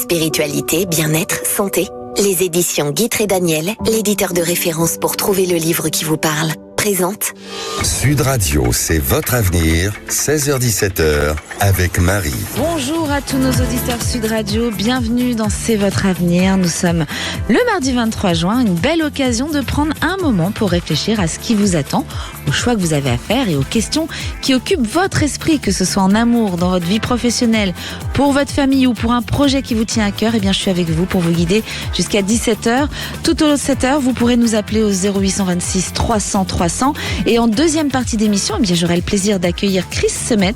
Spiritualité, bien-être, santé. Les éditions Guitry et Daniel, l'éditeur de référence pour trouver le livre qui vous parle, présente Sud Radio, c'est votre avenir, 16h-17h, avec Marie. Bonjour à tous nos auditeurs Sud Radio, bienvenue dans C'est votre avenir. Nous sommes le mardi 23 juin, une belle occasion de prendre un moment pour réfléchir à ce qui vous attend, aux choix que vous avez à faire et aux questions qui occupent votre esprit, que ce soit en amour, dans votre vie professionnelle, pour votre famille ou pour un projet qui vous tient à cœur. Eh bien, je suis avec vous pour vous guider jusqu'à 17h. Tout au long de cette heure, vous pourrez nous appeler au 0826 300 300. Et en deuxième partie d'émission, eh bien, j'aurai le plaisir d'accueillir Chris Semet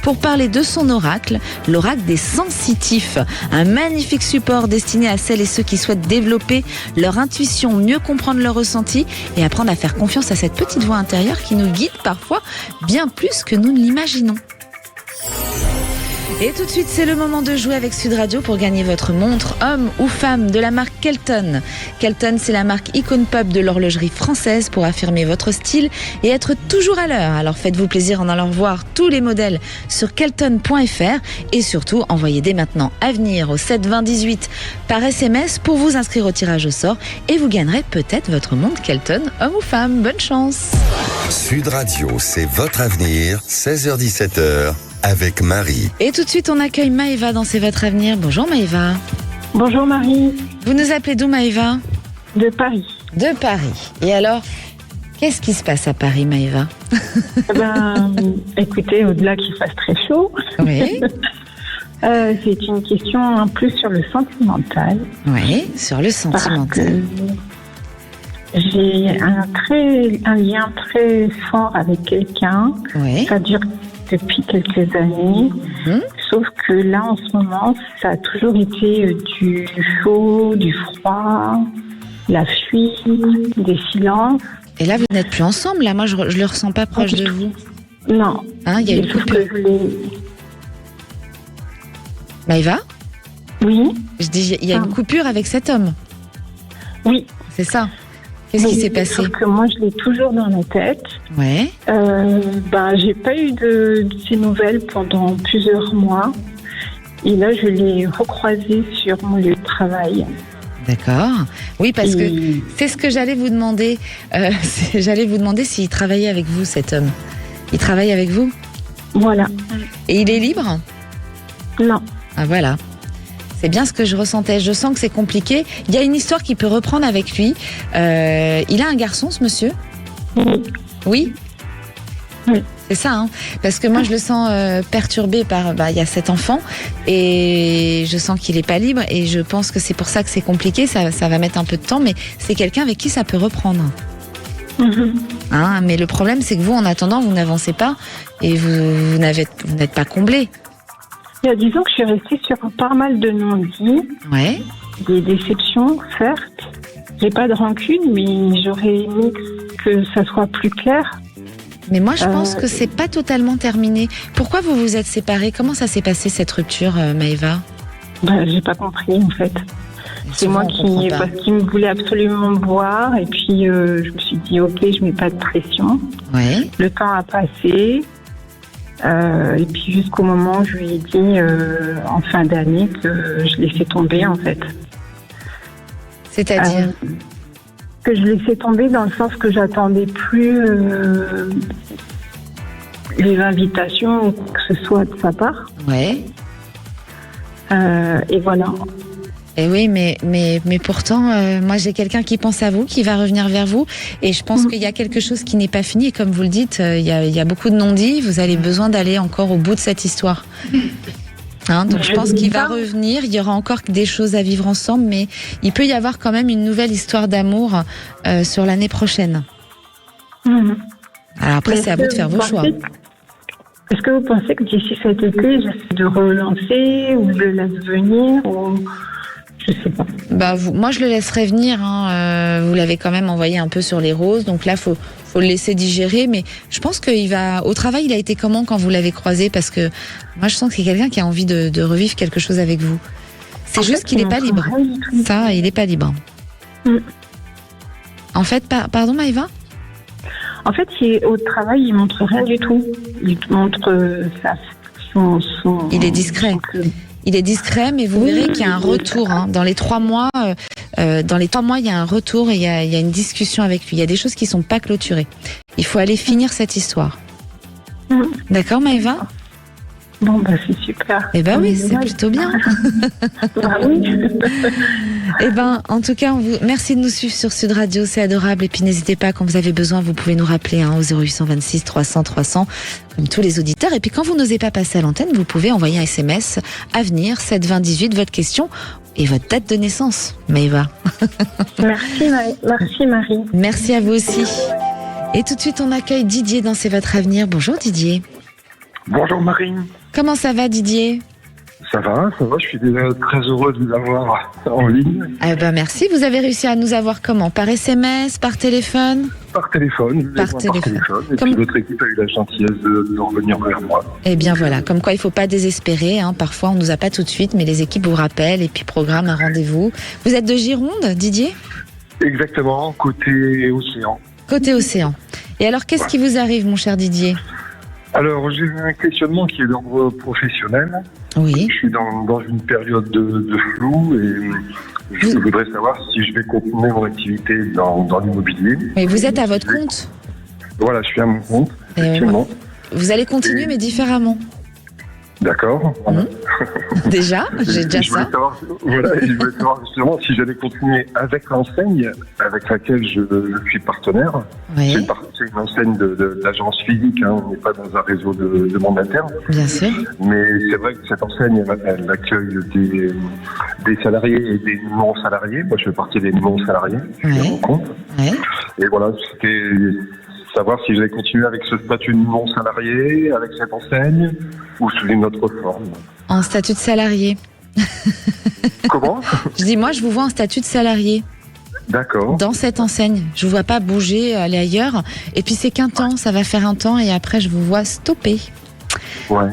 pour parler de son oracle, l'oracle des sensitifs. Un magnifique support destiné à celles et ceux qui souhaitent développer leur intuition, mieux comprendre leur ressenti et apprendre à faire confiance à cette petite voix intérieure qui nous guide parfois bien plus que nous ne l'imaginons. Et tout de suite, c'est le moment de jouer avec Sud Radio pour gagner votre montre, homme ou femme, de la marque Kelton. Kelton, c'est la marque icône pop de l'horlogerie française pour affirmer votre style et être toujours à l'heure. Alors faites-vous plaisir en allant voir tous les modèles sur kelton.fr et surtout, envoyez dès maintenant Avenir au 7 20 18 par SMS pour vous inscrire au tirage au sort et vous gagnerez peut-être votre montre Kelton, homme ou femme. Bonne chance. Sud Radio, c'est votre avenir, 16h-17h. Avec Marie. Et tout de suite, on accueille Maëva dans C'est votre avenir. Bonjour Maëva. Bonjour Marie. Vous nous appelez d'où Maëva ? De Paris. De Paris. Et alors, qu'est-ce qui se passe à Paris Maëva ? Écoutez, au-delà qu'il fasse très chaud, Oui. c'est une question en plus sur le sentimental. Oui, sur le sentimental. J'ai un lien très fort avec quelqu'un. Oui. Ça dure depuis quelques années. Sauf que là, en ce moment, ça a toujours été du chaud, du froid, la fuite, des silences. Et là, vous n'êtes plus ensemble. Là, moi, je le ressens pas proche de vous. Non. Hein, il y a une coupure. Maëva ? Oui. Je dis, il y a une coupure avec cet homme. Oui. C'est ça. Qu'est-ce qui s'est passé ? Sauf que moi, je l'ai toujours dans la tête. Ouais. J'ai pas eu de ces nouvelles pendant plusieurs mois. Et là, je l'ai recroisé sur mon lieu de travail. D'accord. Oui, parce que c'est ce que j'allais vous demander. J'allais vous demander s'il travaillait avec vous, cet homme. Il travaille avec vous ? Voilà. Et il est libre ? Non. Ah, voilà. C'est bien ce que je ressentais. Je sens que c'est compliqué. Il y a une histoire qui peut reprendre avec lui. Il a un garçon, ce monsieur ? Oui. Oui. C'est ça, hein. Parce que moi, je le sens perturbé par... il y a cet enfant et je sens qu'il n'est pas libre et je pense que c'est pour ça que c'est compliqué. Ça va mettre un peu de temps, mais c'est quelqu'un avec qui ça peut reprendre. Hein, mais le problème, c'est que vous, en attendant, vous n'avancez pas et vous n'êtes pas comblé. Il y a 10 ans que je suis restée sur pas mal de non-dits. Ouais. Des déceptions, certes. J'ai pas de rancune, mais j'aurais aimé que ça soit plus clair. Mais moi, je pense que c'est pas totalement terminé. Pourquoi vous vous êtes séparés ? Comment ça s'est passé, cette rupture, Maëva ? J'ai pas compris, en fait. C'est moi qui me voulais absolument me voir. Et puis, je me suis dit, ok, je mets pas de pression. Ouais. Le temps a passé. Et puis, jusqu'au moment où je lui ai dit, en fin d'année, que je laissais tomber, en fait. C'est-à-dire que je laissais tomber dans le sens que j'attendais plus les invitations ou quoi que ce soit de sa part. Ouais. Et voilà. Et oui, mais pourtant, moi j'ai quelqu'un qui pense à vous, qui va revenir vers vous, et je pense qu'il y a quelque chose qui n'est pas fini. Et comme vous le dites, il y a beaucoup de non-dits. Vous avez besoin d'aller encore au bout de cette histoire. Hein, donc je pense qu'il va revenir. Il y aura encore des choses à vivre ensemble, mais il peut y avoir quand même une nouvelle histoire d'amour sur l'année prochaine. Alors après, c'est à vous de faire vos choix. Est-ce que vous pensez que d'ici cet été, j'essaie de relancer ou je le laisse venir ou... Je sais pas. Moi, je le laisserai venir. Hein. Vous l'avez quand même envoyé un peu sur les roses. Donc là, faut le laisser digérer. Mais je pense qu'il va... Au travail, il a été comment quand vous l'avez croisé ? Parce que moi, je sens que c'est quelqu'un qui a envie de revivre quelque chose avec vous. C'est juste qu'il n'est pas libre. Ça, il n'est pas libre. En fait, pardon Maëva ? En fait, au travail, il montre rien du tout. Il montre son il est discret. Il est discret, mais vous verrez qu'il y a un retour. Hein. Dans les 3 mois, il y a un retour et il y a une discussion avec lui. Il y a des choses qui sont pas clôturées. Il faut aller finir cette histoire. D'accord, Maëva ? Bon, c'est super. Eh ben oui, c'est plutôt bien. Oui. Eh ben, en tout cas, merci de nous suivre sur Sud Radio, c'est adorable. Et puis n'hésitez pas, quand vous avez besoin, vous pouvez nous rappeler au 0826 300 300, comme tous les auditeurs. Et puis quand vous n'osez pas passer à l'antenne, vous pouvez envoyer un SMS Avenir 7 20 18, votre question et votre date de naissance, Maëva. Merci Marie. Merci à vous aussi. Et tout de suite, on accueille Didier dans C'est votre avenir. Bonjour Didier. Bonjour Marie. Comment ça va Didier ? Ça va, je suis déjà très heureux de vous avoir en ligne. Ah ben merci, vous avez réussi à nous avoir comment ? Par SMS, par téléphone ? Par téléphone. Par téléphone. Et puis votre équipe a eu la gentillesse de revenir vers moi. Eh bien voilà, comme quoi il ne faut pas désespérer. Hein. Parfois on ne nous a pas tout de suite, mais les équipes vous rappellent et puis programment un rendez-vous. Vous êtes de Gironde, Didier ? Exactement, côté océan. Côté océan. Et alors qu'est-ce qui vous arrive mon cher Didier ? Alors j'ai un questionnement qui est d'ordre professionnel. Oui. Je suis dans une période de flou et je voudrais savoir si je vais continuer mon activité dans l'immobilier. Mais vous êtes à votre compte ? Voilà, je suis à mon compte, effectivement. Vous allez continuer mais différemment. D'accord. Voilà. Déjà, j'ai déjà ça. Je voulais savoir justement si j'allais continuer avec l'enseigne avec laquelle je suis partenaire. Oui. C'est une enseigne de l'agence physique, hein, on n'est pas dans un réseau de mandataires. Bien sûr. Mais c'est vrai que cette enseigne, elle accueille des salariés et des non-salariés. Moi, je fais partie des non-salariés, je suis à mon compte. Oui. Et voilà, c'était savoir si j'allais continuer avec ce statut de non-salarié, avec cette enseigne, ou sous une autre forme. En statut de salarié. Comment ? Je dis, moi, je vous vois en statut de salarié. D'accord. Dans cette enseigne. Je vous vois pas bouger, aller ailleurs. Et puis, c'est qu'un temps, ça va faire un temps, et après, je vous vois stopper. Ouais.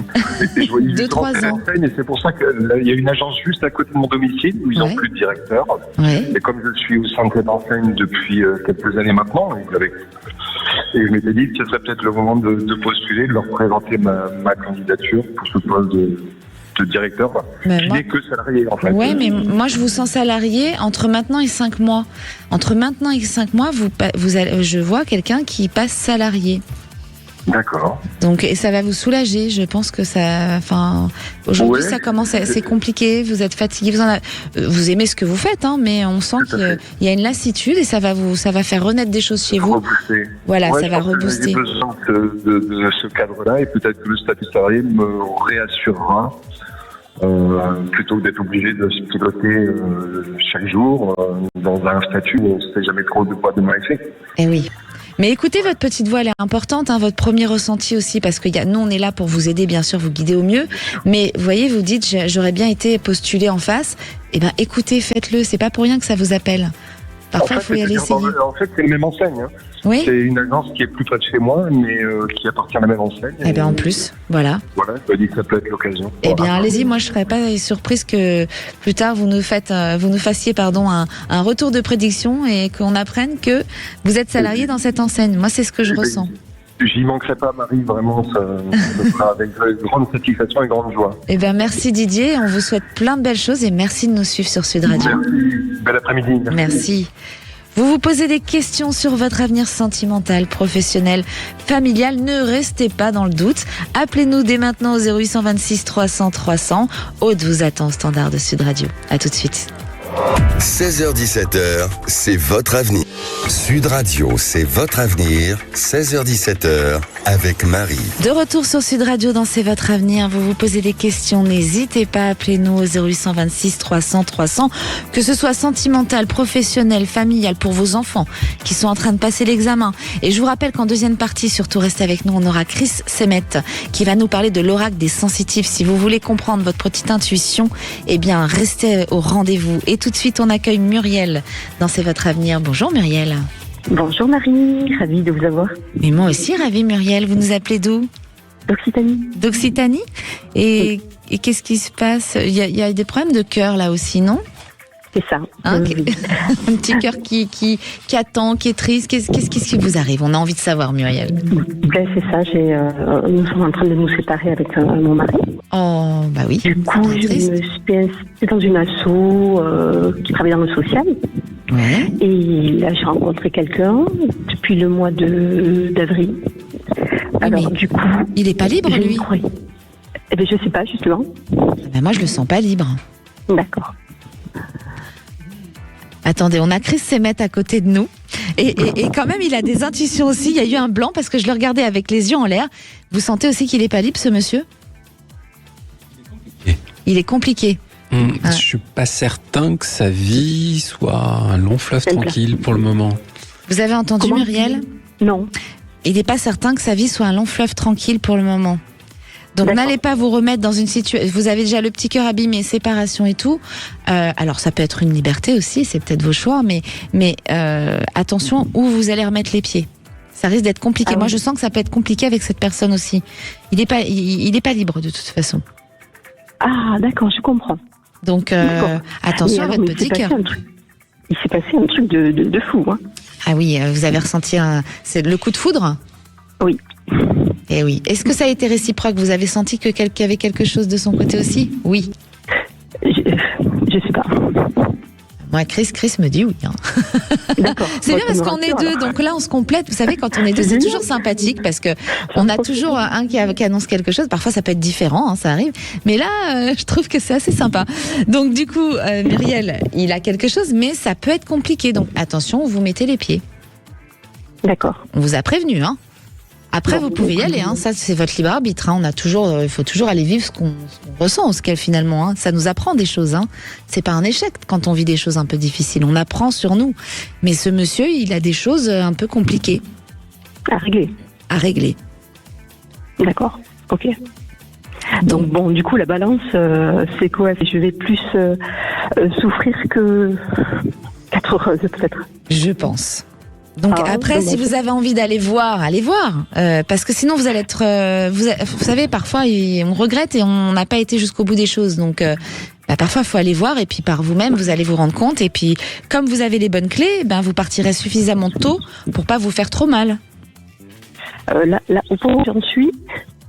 Et je voyais 2-3 ans. Enseigne, et c'est pour ça qu'il y a une agence juste à côté de mon domicile où ils n'ont plus de directeur. Ouais. Et comme je suis au sein de cette enseigne depuis quelques années maintenant, et je m'étais dit que ce serait peut-être le moment de postuler, de leur présenter ma candidature pour ce poste de directeur, qui n'est que salarié en fait. Oui, mais moi je vous sens salarié entre maintenant et 5 mois. Entre maintenant et 5 mois, je vois quelqu'un qui passe salarié. D'accord. Donc, et ça va vous soulager. Je pense que aujourd'hui, ça commence, c'est compliqué. Vous êtes fatigué. Vous aimez ce que vous faites, hein, mais on sent qu'il y a une lassitude et ça va faire renaître des choses chez vous. Rebooster. Voilà, ça va rebooster. J'ai besoin de ce cadre-là et peut-être que le statut salarié me réassurera. Plutôt que d'être obligé de se piloter chaque jour dans un statut où on ne sait jamais trop de quoi demain est fait. Eh oui. Mais écoutez, votre petite voix, elle est importante, hein, votre premier ressenti aussi, parce que nous, on est là pour vous aider, bien sûr, vous guider au mieux. Mais vous voyez, vous dites, j'aurais bien été postulé en face. Eh bien, écoutez, faites-le. C'est pas pour rien que ça vous appelle. Parfois, il faut y aller essayer. En fait, c'est la même enseigne. Hein. Oui. C'est une agence qui est plus près de chez moi, mais qui appartient à la même enseigne. Eh bien, en plus, voilà. Voilà, je me dis que ça peut être l'occasion. Eh bien, allez-y. Moi, je serais pas surprise que plus tard vous nous fassiez un retour de prédiction et qu'on apprenne que vous êtes salarié dans cette enseigne. Moi, c'est ce que je ressens. J'y manquerai pas, Marie. Vraiment, ça sera avec grande satisfaction et grande joie. Eh bien, merci Didier. On vous souhaite plein de belles choses et merci de nous suivre sur Sud Radio. Merci. Bel après-midi. Merci. Vous vous posez des questions sur votre avenir sentimental, professionnel, familial, ne restez pas dans le doute. Appelez-nous dès maintenant au 0826 300 300. Aude vous attend au standard de Sud Radio. À tout de suite. 16h-17h, c'est votre avenir. Sud Radio, c'est votre avenir. 16h-17h, avec Marie. De retour sur Sud Radio dans C'est votre avenir. Vous vous posez des questions, n'hésitez pas, appelez-nous au 0826 300 300. Que ce soit sentimental, professionnel, familial, pour vos enfants qui sont en train de passer l'examen. Et je vous rappelle qu'en deuxième partie, surtout restez avec nous, on aura Chris Semet qui va nous parler de l'oracle des sensitifs. Si vous voulez comprendre votre petite intuition, eh bien, restez au rendez-vous. Et tout de suite, on accueille Muriel dans C'est votre avenir. Bonjour Muriel. Bonjour Marie, ravie de vous avoir. Mais moi aussi, ravie Muriel. Vous nous appelez d'où ? D'Occitanie. D'Occitanie ? Et qu'est-ce qui se passe ? Il y a des problèmes de cœur là aussi, non ? C'est ça. Un petit cœur qui attend, qui est triste. Qu'est-ce qui vous arrive ? On a envie de savoir, Muriel. C'est ça, nous sommes en train de nous séparer avec mon mari. Oh, bah oui. Du coup, c'est je triste. me suis inscrite dans une asso qui travaille dans le social. Ouais. Et là, j'ai rencontré quelqu'un depuis le mois d'avril. Alors, mais du coup, il est pas libre, je me lui. croyais. Eh bien, je sais pas, justement. Ben, moi, je le sens pas libre. D'accord. Attendez, on a Chris Semet à côté de nous. Et quand même, il a des intuitions aussi. Il y a eu un blanc parce que je le regardais avec les yeux en l'air. Vous sentez aussi qu'il est pas libre, ce monsieur ? Il est compliqué. Je suis pas certain que sa vie soit un long fleuve tranquille pour le moment. Vous avez entendu, Comment ? Muriel ? Non. Il n'est pas certain que sa vie soit un long fleuve tranquille pour le moment. Donc D'accord. n'allez pas vous remettre dans une situation. Vous avez déjà le petit cœur abîmé, séparation et tout. Alors ça peut être une liberté aussi, c'est peut-être vos choix, mais attention où vous allez remettre les pieds. Ça risque d'être compliqué. Ah Moi oui. je sens que ça peut être compliqué avec cette personne aussi. Il n'est pas libre de toute façon. Ah, d'accord, je comprends. Donc D'accord. attention Mais à alors, votre mais petit cœur. Il s'est passé un truc de fou. Hein. Ah oui, vous avez ressenti c'est le coup de foudre ? Oui. Eh oui. Est-ce que ça a été réciproque ? Vous avez senti que qu'il y avait quelque chose de son côté aussi ? Oui. Je sais pas. Moi, Chris me dit oui. Hein. D'accord. C'est Bon, bien ça parce me qu'on est rassure, deux, alors. donc là on se complète. Vous savez, quand on est deux, c'est toujours sympathique parce que on a toujours un qui annonce quelque chose. Parfois ça peut être différent, hein, ça arrive. Mais là, je trouve que c'est assez sympa. Donc du coup, Muriel, il a quelque chose, mais ça peut être compliqué. Donc attention, où vous mettez les pieds. D'accord. On vous a prévenu, hein. Après, Bon, vous pouvez y aller, hein. Ça, c'est votre libre arbitre. Hein. Il faut toujours aller vivre ce qu'on ressent, ce qu'elle finalement. Hein. Ça nous apprend des choses. Hein. C'est pas un échec quand on vit des choses un peu difficiles. On apprend sur nous. Mais ce monsieur, il a des choses un peu compliquées À régler. à régler. D'accord. Ok. Donc bon, du coup, la balance, c'est quoi ? Je vais plus souffrir qu'être heureuse, peut-être. Je pense. Donc Ah, après, dommage. si vous avez envie d'aller voir, allez voir. Parce que sinon, vous allez être... vous savez, parfois, on regrette et on n'a pas été jusqu'au bout des choses. Donc parfois, il faut aller voir et puis par vous-même, vous allez vous rendre compte. Et puis, comme vous avez les bonnes clés, vous partirez suffisamment tôt pour pas vous faire trop mal. Là, au point où j'en suis,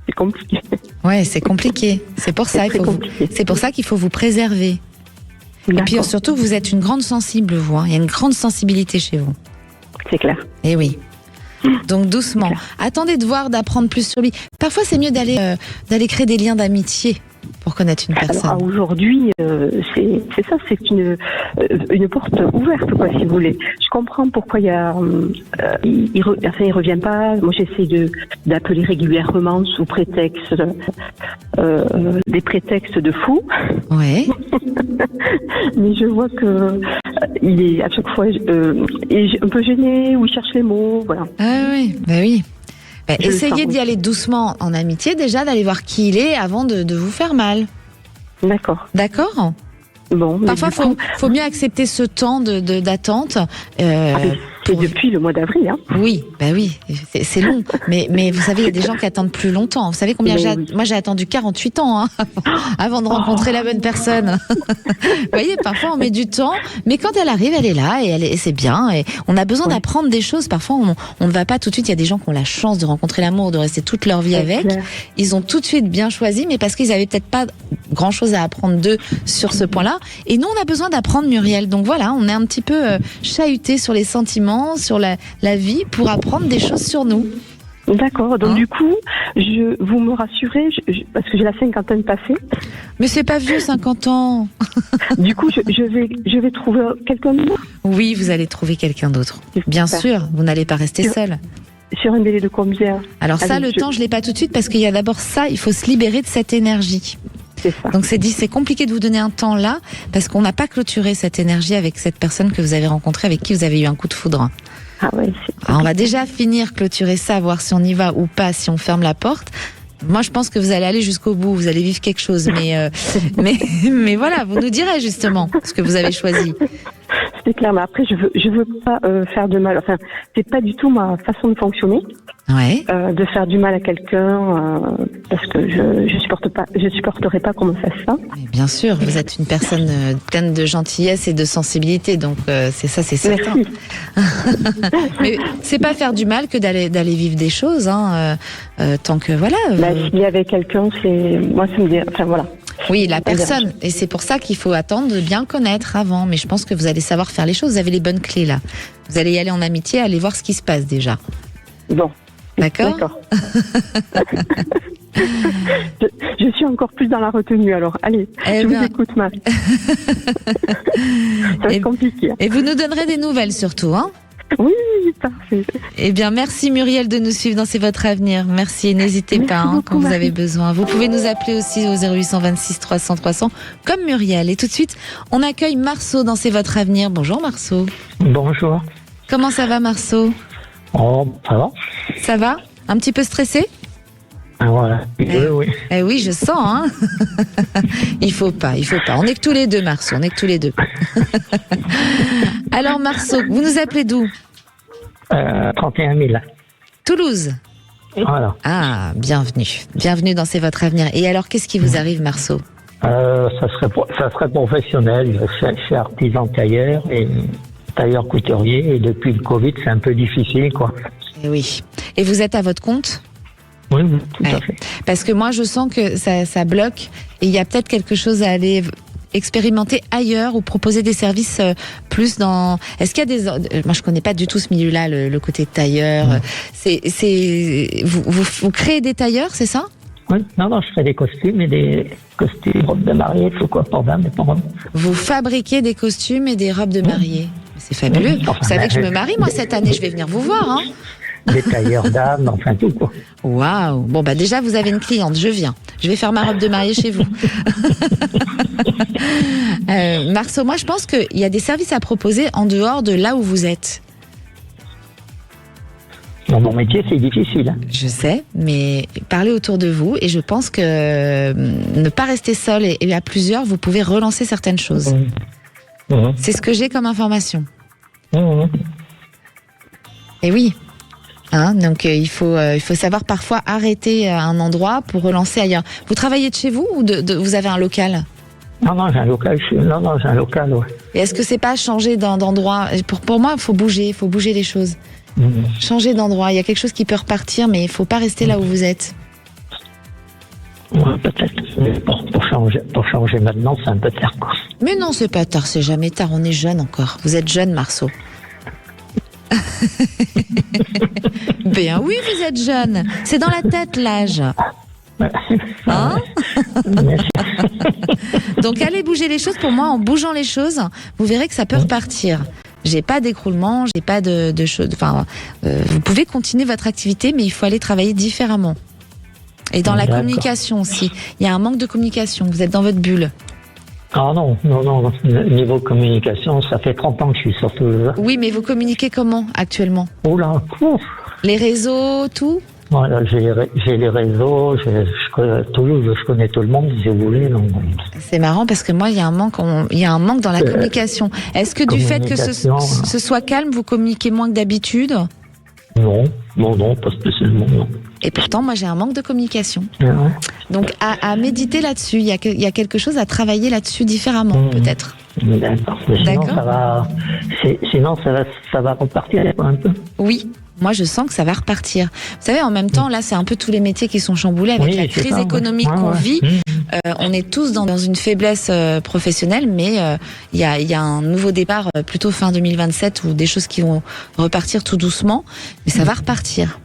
c'est compliqué. Ouais, c'est compliqué. C'est pour ça, C'est très compliqué. c'est pour ça qu'il faut vous préserver. Et puis D'accord. surtout, vous êtes une grande sensible, vous. Hein. Il y a une grande sensibilité chez vous. C'est clair. Eh oui. Donc doucement. Attendez de voir, d'apprendre plus sur lui. Parfois, c'est mieux d'aller créer des liens d'amitié pour connaître une personne. Alors aujourd'hui, c'est ça, c'est une porte ouverte, quoi, si vous voulez. Je comprends pourquoi il y a, il revient pas. Moi, j'essaie d'appeler régulièrement sous prétexte, des prétextes de fou. Ouais. Mais je vois que il est à chaque fois un peu gêné ou il cherche les mots, voilà. Ah oui, bah oui. Je le Essayez sens, d'y oui. aller doucement en amitié, déjà d'aller voir qui il est avant de vous faire mal. D'accord. D'accord ? Bon. mais Parfois, du coup, faut mieux accepter ce temps d'attente. c'est depuis le mois d'avril, hein. Oui, bah oui, c'est long. Mais vous savez, il y a des gens qui attendent plus longtemps. Vous savez combien Mais oui. moi j'ai attendu 48 ans hein, avant de rencontrer la bonne personne. Vous voyez, parfois on met du temps, mais quand elle arrive, elle est là et c'est bien. Et on a besoin Oui. d'apprendre des choses. Parfois, on ne va pas tout de suite. Il y a des gens qui ont la chance de rencontrer l'amour, de rester toute leur vie C'est avec. clair. Ils ont tout de suite bien choisi, mais parce qu'ils avaient peut-être pas grand-chose à apprendre d'eux sur ce point-là. Et nous, on a besoin d'apprendre, Muriel. Donc voilà, on est un petit peu chahuté sur les sentiments, sur la vie, pour apprendre des choses sur nous. D'accord. Donc Hein du coup, vous me rassurez, parce que j'ai la cinquantaine passée. Mais c'est pas vieux, 50 ans. Du coup, je vais trouver quelqu'un d'autre Oui, vous allez trouver quelqu'un d'autre. Bien Super. sûr, vous n'allez pas rester seul. sur un délai de combien? Alors ça, Allez, le temps, je l'ai pas tout de suite parce qu'il y a d'abord ça, il faut se libérer de cette énergie. C'est ça. Donc c'est compliqué de vous donner un temps là parce qu'on n'a pas clôturé cette énergie avec cette personne que vous avez rencontrée, avec qui vous avez eu un coup de foudre. Ah ouais. Alors on va déjà finir, clôturer ça, voir si on y va ou pas, si on ferme la porte. Moi, je pense que vous allez aller jusqu'au bout, vous allez vivre quelque chose, mais voilà, vous nous direz justement ce que vous avez choisi. c'est clair. Mais après, je veux pas faire de mal. Enfin, c'est pas du tout ma façon de fonctionner. Ouais. De faire du mal à quelqu'un parce que je supporterai pas qu'on me fasse ça. Mais bien sûr, vous êtes une personne pleine de gentillesse et de sensibilité, donc c'est ça, c'est certain. Merci. Mais c'est pas faire du mal que d'aller vivre des choses, hein, tant que voilà. S'il y avait quelqu'un, c'est moi, ça me dit. Enfin voilà. Oui, la personne, et c'est pour ça qu'il faut attendre de bien connaître avant. Mais je pense que vous allez savoir faire les choses. Vous avez les bonnes clés là. Vous allez y aller en amitié, aller voir ce qui se passe déjà. Bon. D'accord. Je suis encore plus dans la retenue, alors allez, je vous écoute, Marie. Ça va être compliqué. Et vous nous donnerez des nouvelles surtout, hein? Oui, parfait. Eh bien, merci Muriel de nous suivre dans C'est votre avenir. Merci, et n'hésitez pas beaucoup, quand vous Marie. avez besoin. Vous pouvez nous appeler aussi au 0826 300 300 comme Muriel. Et tout de suite, on accueille Marceau dans C'est votre avenir. Bonjour Marceau. Bonjour. Comment ça va Marceau? Oh, ça va? Ça va? Un petit peu stressé? Ah, voilà. Oui. Eh oui, je sens, hein. Il faut pas. On est que tous les deux, Marceau, on est que tous les deux. Alors, Marceau, vous nous appelez d'où? 31 000. Toulouse. Voilà. Ah, bienvenue. Bienvenue dans C'est votre avenir. Et alors, qu'est-ce qui vous arrive, Marceau? Ça serait professionnel. Je suis artisan tailleur et tailleur couturier. Et depuis le Covid, c'est un peu difficile, quoi. Eh oui. Et vous êtes à votre compte? Oui, tout à fait. Parce que moi, je sens que ça bloque et il y a peut-être quelque chose à aller expérimenter ailleurs ou proposer des services plus dans... Est-ce qu'il y a des... Moi, je connais pas du tout ce milieu-là, le côté tailleur. Vous créez des tailleurs, c'est ça? Oui, non, je fais des costumes et des costumes, robes de mariée, tout quoi, pour dames et pour hommes. Vous fabriquez des costumes et des robes de mariée. C'est fabuleux. Enfin, vous savez que je me marie, moi, cette année. Je vais venir vous voir, hein. Des tailleurs dames, enfin tout, quoi. Waouh. Bon, bah déjà, vous avez une cliente. Je viens. Je vais faire ma robe de mariée chez vous. Marceau, moi, je pense qu'il y a des services à proposer en dehors de là où vous êtes. Dans mon métier, c'est difficile. Hein. Je sais, mais parlez autour de vous et je pense que ne pas rester seul et à plusieurs, vous pouvez relancer certaines choses. C'est ce que j'ai comme information. Et oui. Hein, donc il faut savoir parfois arrêter à un endroit pour relancer ailleurs. Vous travaillez de chez vous ou vous avez un local? Non, j'ai un local. J'ai un local, ouais. Et est-ce que c'est pas changer d'endroit? Pour moi, il faut bouger les choses. Changer d'endroit. Il y a quelque chose qui peut repartir, mais il faut pas rester là où vous êtes. Ouais, peut-être. Mais pour changer maintenant, c'est un peu tard, quoi. Mais non, c'est pas tard, c'est jamais tard. On est jeune encore. Vous êtes jeune, Marceau. Ben oui, vous êtes jeune. C'est dans la tête, l'âge. Hein? Donc allez bouger les choses. Pour moi, en bougeant les choses, vous verrez que ça peut repartir. J'ai pas d'écroulement, j'ai pas de choses. Enfin, vous pouvez continuer votre activité, mais il faut aller travailler différemment. Et dans la communication aussi. Il y a un manque de communication. Vous êtes dans votre bulle. Ah non. Niveau communication, ça fait 30 ans que je suis sur Toulouse. Oui, mais vous communiquez comment actuellement? Oh là, les réseaux, tout? Voilà, j'ai les réseaux, Toulouse, je connais tout le monde, si vous voulez. Donc... C'est marrant parce que moi, il y a un manque dans la communication. Est-ce que du fait que ce soit calme, vous communiquez moins que d'habitude? Non, pas spécialement, non. Et pourtant, moi, j'ai un manque de communication. Ouais. Donc, à méditer là-dessus, il y a quelque chose à travailler là-dessus différemment, peut-être. D'accord. Sinon, ça va repartir un peu. Oui. Moi, je sens que ça va repartir. Vous savez, en même temps, là, c'est un peu tous les métiers qui sont chamboulés avec la crise économique qu'on vit. On est tous dans une faiblesse professionnelle, mais il y a un nouveau départ plutôt fin 2027 où des choses qui vont repartir tout doucement, mais ça va repartir.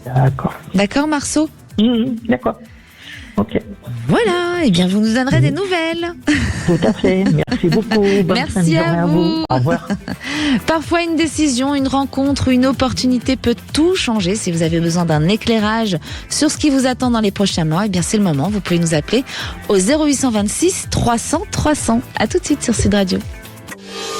D'accord. D'accord, Marceau? D'accord. Ok. Voilà, et bien vous nous donnerez des nouvelles. Tout à fait, merci beaucoup. Bonne Merci à vous. Au revoir. Parfois une décision, une rencontre, une opportunité peut tout changer. Si vous avez besoin d'un éclairage sur ce qui vous attend dans les prochains mois, et bien c'est le moment, vous pouvez nous appeler au 0826 300 300. À tout de suite sur Sud Radio.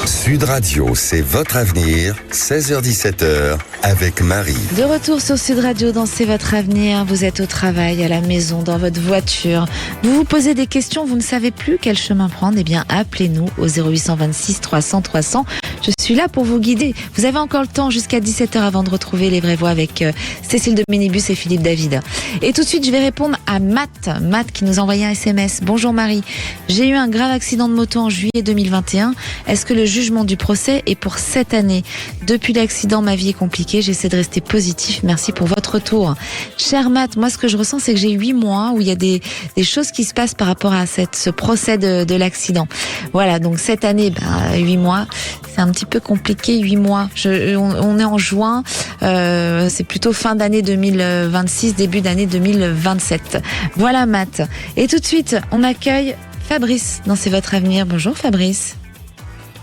Sud Radio, c'est votre avenir, 16h-17h, avec Marie. De retour sur Sud Radio dans C'est votre avenir. Vous êtes au travail, à la maison, dans votre voiture. Vous vous posez des questions, vous ne savez plus quel chemin prendre. Eh bien, appelez-nous au 0826 300 300. Je suis là pour vous guider. Vous avez encore le temps jusqu'à 17h avant de retrouver les vraies voix avec Cécile de Minibus et Philippe David. Et tout de suite, je vais répondre à Matt. Matt qui nous a envoyé un SMS. Bonjour Marie. J'ai eu un grave accident de moto en juillet 2021. Est-ce que le jugement du procès est pour cette année? Depuis l'accident, ma vie est compliquée. J'essaie de rester positif. Merci pour votre retour. Cher Matt, moi, ce que je ressens, c'est que j'ai 8 mois où il y a des choses qui se passent par rapport à ce procès de l'accident. Voilà, donc cette année, 8 mois, c'est un petit peu compliqué, 8 mois. On est en juin, c'est plutôt fin d'année 2026, début d'année 2027. Voilà Matt. Et tout de suite, on accueille Fabrice dans C'est votre avenir. Bonjour Fabrice.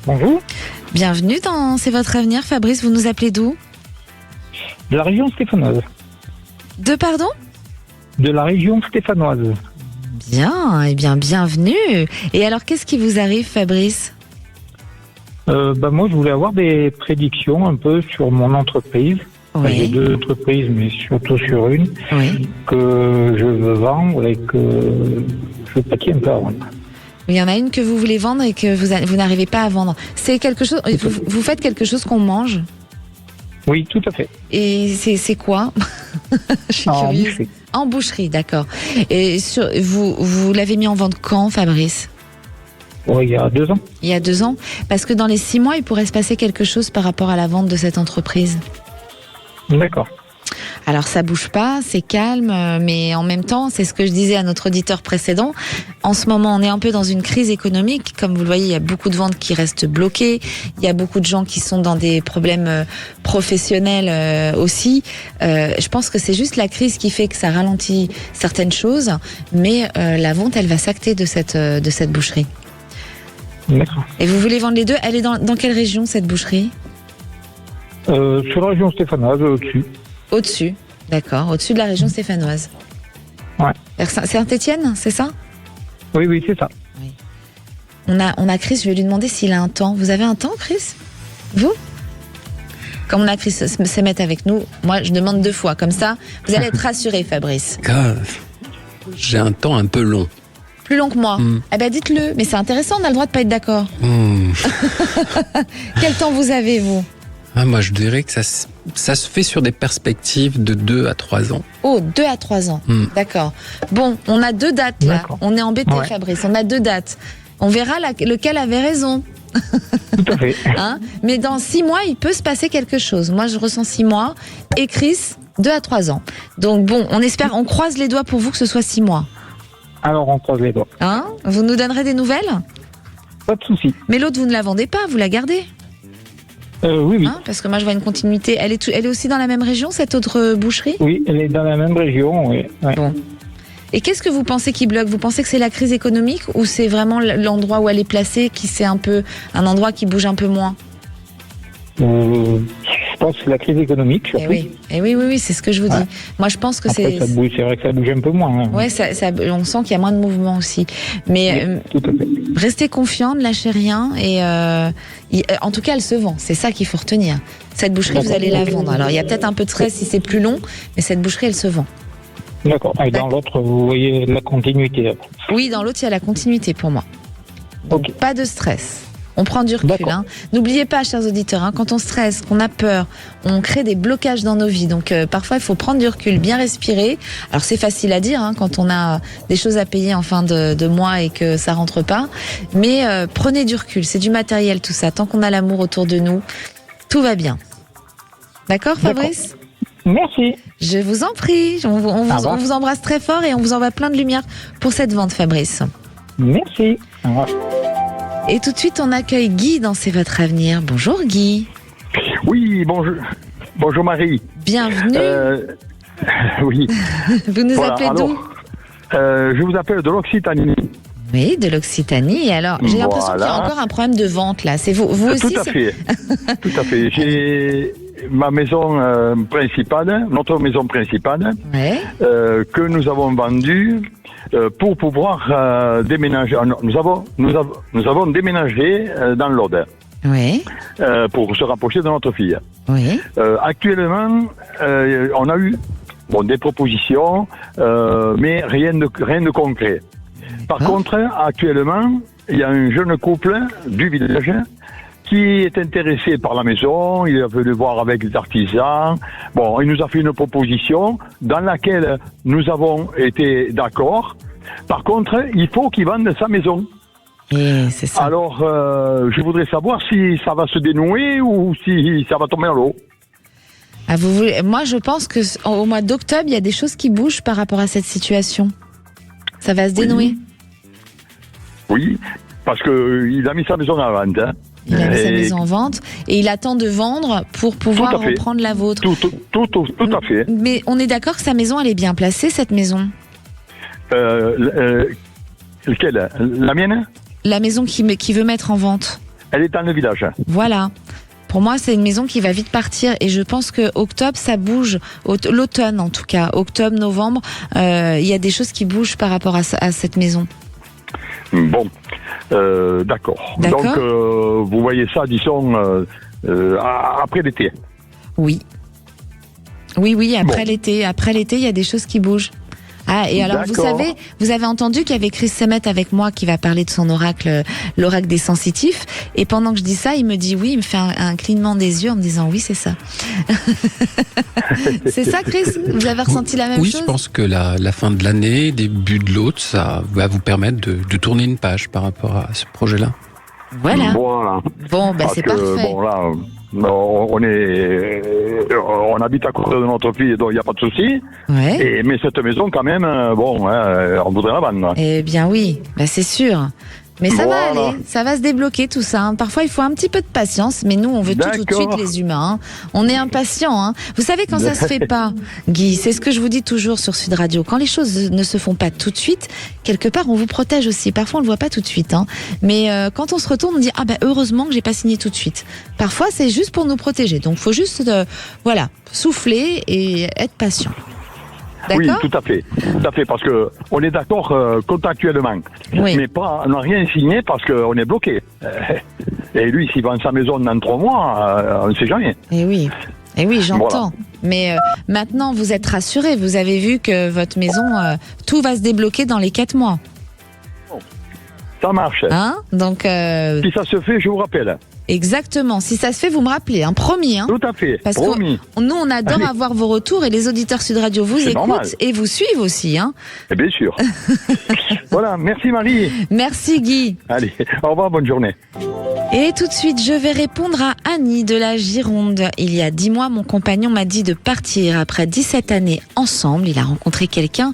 Bonjour. Bienvenue dans C'est votre avenir. Fabrice, vous nous appelez d'où? De la région stéphanoise. De pardon? De la région stéphanoise. Bien, eh bien, bienvenue. Et alors, qu'est-ce qui vous arrive, Fabrice? Moi, je voulais avoir des prédictions un peu sur mon entreprise. Oui. J'ai 2 entreprises, mais surtout sur une, Oui. que je veux vendre et que je pâtis un peu à vendre. Il y en a une que vous voulez vendre et que vous n'arrivez pas à vendre. C'est quelque chose. Vous faites quelque chose qu'on mange? Oui, tout à fait. Et c'est quoi? Je suis En curieuse. boucherie. En boucherie, d'accord. Et vous l'avez mis en vente quand, Fabrice? Oui, il y a 2 ans. Il y a 2 ans? Parce que dans les 6 mois, il pourrait se passer quelque chose par rapport à la vente de cette entreprise. D'accord. Alors ça bouge pas, c'est calme, mais en même temps, c'est ce que je disais à notre auditeur précédent. En ce moment, on est un peu dans une crise économique. Comme vous le voyez, il y a beaucoup de ventes qui restent bloquées. Il y a beaucoup de gens qui sont dans des problèmes professionnels aussi. Je pense que c'est juste la crise qui fait que ça ralentit certaines choses, mais la vente, elle va s'acter de cette boucherie. D'accord. Et vous voulez vendre les 2? Elle est dans quelle région, cette boucherie? Sur la région stéphanoise, au-dessus. Au-dessus, d'accord, au-dessus de la région stéphanoise. Ouais. Vers Saint-Étienne, c'est ça? Oui, c'est ça. On a Chris, je vais lui demander s'il a un temps. Vous avez un temps, Chris? Vous? Comme on a Chris se mettre avec nous, moi je demande 2 fois, comme ça, vous allez être rassuré, Fabrice. J'ai un temps un peu long. Plus long que moi. Eh ben dites-le, mais c'est intéressant, on a le droit de pas être d'accord. Quel temps vous avez, vous? Moi, je dirais que ça se fait sur des perspectives de 2 à 3 ans. Oh, 2 à 3 ans. D'accord. Bon, on a 2 dates là. D'accord. On est embêté, Ouais. Fabrice. On a 2 dates. On verra lequel avait raison. Tout à fait. Hein? Mais dans 6 mois, il peut se passer quelque chose. Moi, je ressens 6 mois. Et Chris, 2 à 3 ans. Donc bon, on croise les doigts pour vous que ce soit 6 mois. Alors, on croise les doigts. Hein? Vous nous donnerez des nouvelles? Pas de souci. Mais l'autre, vous ne la vendez pas, vous la gardez? Oui. Hein? Parce que moi, je vois une continuité. Elle est aussi dans la même région, cette autre boucherie? Oui, elle est dans la même région, oui. Ouais. Bon. Et qu'est-ce que vous pensez qui bloque? Vous pensez que c'est la crise économique ou c'est vraiment l'endroit où elle est placée qui c'est un peu un endroit qui bouge un peu moins? Je pense que c'est la crise économique, surtout. Et oui, c'est ce que je vous dis. Ouais. Moi, je pense que Après, c'est vrai que ça bouge un peu moins. Hein. Ouais, on sent qu'il y a moins de mouvement aussi. Mais Tout à fait. restez confiants, ne lâchez rien. Et en tout cas, elle se vend. C'est ça qu'il faut retenir. Cette boucherie, vous allez la vendre. Alors, il y a peut-être un peu de stress si c'est plus long, mais cette boucherie, elle se vend. D'accord. Et dans l'autre, vous voyez la continuité. Après. Oui, dans l'autre, il y a la continuité pour moi. Donc, Ok. pas de stress. On prend du recul. D'accord. Hein. N'oubliez pas, chers auditeurs, quand on stresse, qu'on a peur, on crée des blocages dans nos vies. Donc parfois, il faut prendre du recul, bien respirer. Alors c'est facile à dire quand on a des choses à payer en fin de mois et que ça rentre pas. Mais prenez du recul. C'est du matériel tout ça. Tant qu'on a l'amour autour de nous, tout va bien. D'accord, Fabrice? Merci. Je vous en prie. On vous embrasse très fort et on vous envoie plein de lumière pour cette vente, Fabrice. Merci. Au revoir. Et tout de suite, on accueille Guy dans C'est votre avenir. Bonjour Guy. Oui, bonjour. Bonjour Marie. Bienvenue. Oui. Vous nous Voilà, appelez d'où? je vous appelle de l'Occitanie. Oui, de l'Occitanie. Et alors, j'ai l'impression qu'il y a Voilà. encore un problème de vente là. C'est vous aussi? Tout à fait. Tout à fait. J'ai ma maison principale, notre maison principale, Ouais. que nous avons vendue pour pouvoir déménager. Nous avons déménagé dans l'Aude. Oui. Pour se rapprocher de notre fille. Oui. Actuellement, on a eu des propositions, mais rien de concret. Par contre, actuellement, il y a un jeune couple du village qui est intéressé par la maison. Il est venu voir avec les artisans. Bon, il nous a fait une proposition dans laquelle nous avons été d'accord. Par contre, il faut qu'il vende sa maison. Et c'est ça. Alors, je voudrais savoir si ça va se dénouer ou si ça va tomber en l'eau. Ah, moi, je pense que au mois d'octobre, il y a des choses qui bougent par rapport à cette situation. Ça va se dénouer. Oui, parce qu'il a mis sa maison en vente. Hein. Il a mis sa maison en vente et il attend de vendre pour pouvoir reprendre la vôtre. Tout à fait. Mais on est d'accord que sa maison, elle est bien placée, cette maison. Laquelle ? La mienne ? La maison qui veut mettre en vente. Elle est dans le village. Voilà. Pour moi, c'est une maison qui va vite partir et je pense que octobre, ça bouge. L'automne, en tout cas. Octobre, novembre, il y a des choses qui bougent par rapport à cette maison. Bon, d'accord. Donc, vous voyez ça, disons, après l'été. Oui. Oui, après l'été. Après l'été, il y a des choses qui bougent. Ah, et alors, vous savez, vous avez entendu qu'il y avait Chris Semet avec moi qui va parler de son oracle, l'oracle des sensitifs. Et pendant que je dis ça, il me dit oui, il me fait un clignement des yeux en me disant oui, c'est ça. C'est ça, Chris? Vous avez ressenti la même chose? Oui, je pense que la fin de l'année, début de l'autre, ça va vous permettre de tourner une page par rapport à ce projet-là. Voilà. Bon, c'est parfait. Bon, là, on habite à côté de notre fille, donc il n'y a pas de souci. Ouais. Mais cette maison, quand même, on voudrait la vendre. Eh bien oui, c'est sûr. Mais ça va aller, ça va se débloquer tout ça. Hein. Parfois, il faut un petit peu de patience, mais nous, on veut tout de suite, les humains. Hein. On est impatients. Hein. Vous savez, quand ça se fait pas, Guy, c'est ce que je vous dis toujours sur Sud Radio. Quand les choses ne se font pas tout de suite, quelque part, on vous protège aussi. Parfois, on le voit pas tout de suite. Hein. Mais quand on se retourne, on dit heureusement que j'ai pas signé tout de suite. Parfois, c'est juste pour nous protéger. Donc, faut juste, souffler et être patient. Oui, tout à fait, parce que on est d'accord contractuellement, mais on n'a rien signé parce qu'on est bloqué. Et lui, s'il vend sa maison dans 3 mois, on ne sait jamais. Et oui, j'entends. Voilà. Mais maintenant, vous êtes rassurés. Vous avez vu que votre maison, tout va se débloquer dans les 4 mois. Ça marche. Hein? Donc, si ça se fait, je vous rappelle. Exactement. Si ça se fait, vous me rappelez, promis. Hein. Tout à fait. Parce que nous, on adore avoir vos retours et les auditeurs Sud Radio vous écoutent et vous suivent aussi. Hein. Et bien sûr. Voilà, merci Marie. Merci Guy. Allez, au revoir, bonne journée. Et tout de suite, je vais répondre à Annie de la Gironde. Il y a 10 mois, mon compagnon m'a dit de partir. Après 17 années ensemble, il a rencontré quelqu'un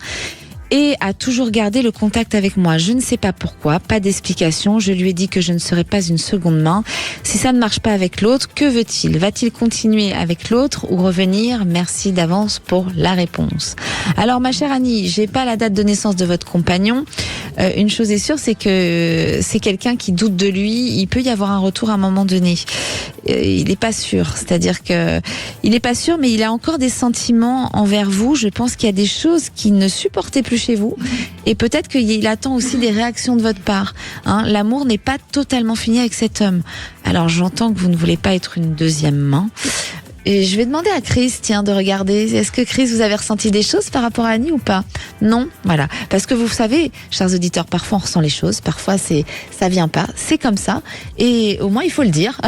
et a toujours gardé le contact avec moi. Je ne sais pas pourquoi, pas d'explication. Je lui ai dit que je ne serais pas une seconde main. Si ça ne marche pas avec l'autre, que veut-il? Va-t-il continuer avec l'autre ou revenir? Merci d'avance pour la réponse. Alors, ma chère Annie, j'ai pas la date de naissance de votre compagnon. Une chose est sûre, c'est que c'est quelqu'un qui doute de lui. Il peut y avoir un retour à un moment donné. Il n'est pas sûr. C'est-à-dire que il n'est pas sûr, mais il a encore des sentiments envers vous. Je pense qu'il y a des choses qu'il ne supportait plus chez vous. Et peut-être qu'il attend aussi des réactions de votre part. Hein, l'amour n'est pas totalement fini avec cet homme. Alors j'entends que vous ne voulez pas être une deuxième main. Et je vais demander à Chris, de regarder. Est-ce que Chris, vous avez ressenti des choses par rapport à Annie ou pas? Non, voilà. Parce que vous savez, chers auditeurs, parfois on ressent les choses, parfois ça vient pas. C'est comme ça. Et au moins, il faut le dire.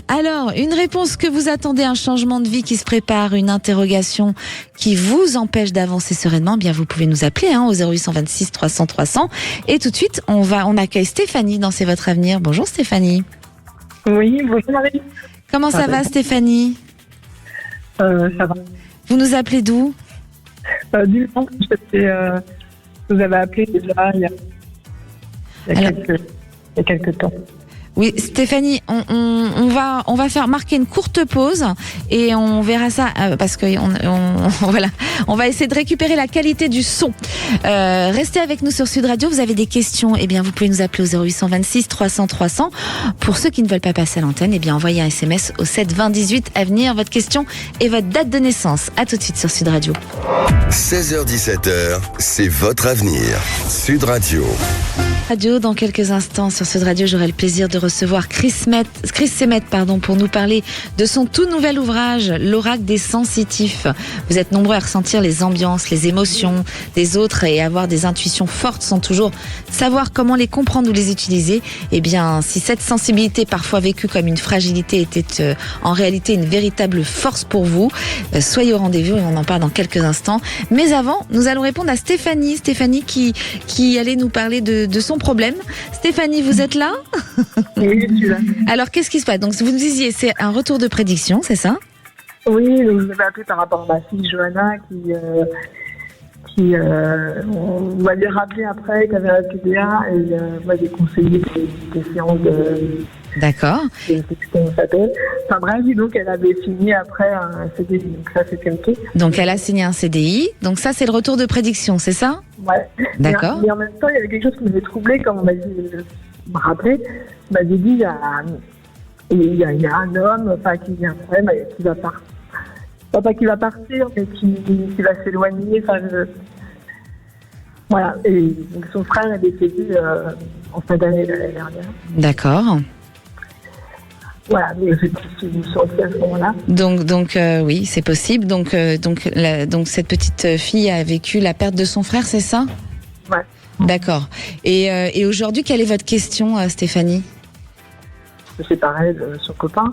Alors, une réponse que vous attendez, un changement de vie qui se prépare, une interrogation qui vous empêche d'avancer sereinement, bien vous pouvez nous appeler au 0826 300 300. Et tout de suite, on accueille Stéphanie dans C'est votre avenir. Bonjour Stéphanie. Oui, bonjour Marie. Comment ça va Stéphanie? Ça va. Vous nous appelez d'où? Du Mans. Vous avez appelé déjà il y a quelques temps. Oui, Stéphanie, on va faire marquer une courte pause et on verra ça parce que voilà, on va essayer de récupérer la qualité du son. Restez avec nous sur Sud Radio. Vous avez des questions, vous pouvez nous appeler au 0826 300 300. Pour ceux qui ne veulent pas passer à l'antenne, envoyez un SMS au 7 20 18 à venir votre question et votre date de naissance. À tout de suite sur Sud Radio. 16h17h, c'est votre avenir. Sud Radio. Dans quelques instants sur Sud Radio, j'aurai le plaisir de recevoir Chris Semet, pour nous parler de son tout nouvel ouvrage, L'Oracle des sensitifs. Vous êtes nombreux à ressentir les ambiances, les émotions des autres et avoir des intuitions fortes sans toujours savoir comment les comprendre ou les utiliser. Eh bien, si cette sensibilité parfois vécue comme une fragilité était en réalité une véritable force pour vous, soyez au rendez-vous et on en parle dans quelques instants. Mais avant, nous allons répondre à Stéphanie qui allait nous parler de son problème. Stéphanie, vous êtes là? Oui, je suis là. Alors, qu'est-ce qui se passe? Donc, vous nous disiez, c'est un retour de prédiction, c'est ça? Oui, donc je vous avais appelé par rapport à ma fille Johanna on m'avait rappelé après qu'elle avait un PDA et moi j'ai conseillé des séances de... D'accord. Je sais plus comment ça s'appelle. Enfin bref, donc elle avait signé après un CDI, donc ça c'était ok. Donc elle a signé un CDI, donc ça c'est le retour de prédiction, c'est ça? Ouais. D'accord. Mais en même temps, il y avait quelque chose qui m'avait troublé quand on m'a dit, me rappeler, on m'avait dit il y a un homme, enfin qui vient après, qui va partir. Pas qui va partir, mais qui va s'éloigner. Enfin, voilà. Et donc son frère est décédé en fin d'année de l'année dernière. D'accord. Voilà, mais je sais pas si vous sentez à ce moment-là. Donc oui, c'est possible. Donc cette petite fille a vécu la perte de son frère, c'est ça? Ouais. D'accord. Et aujourd'hui, quelle est votre question, Stéphanie? Se séparer de son copain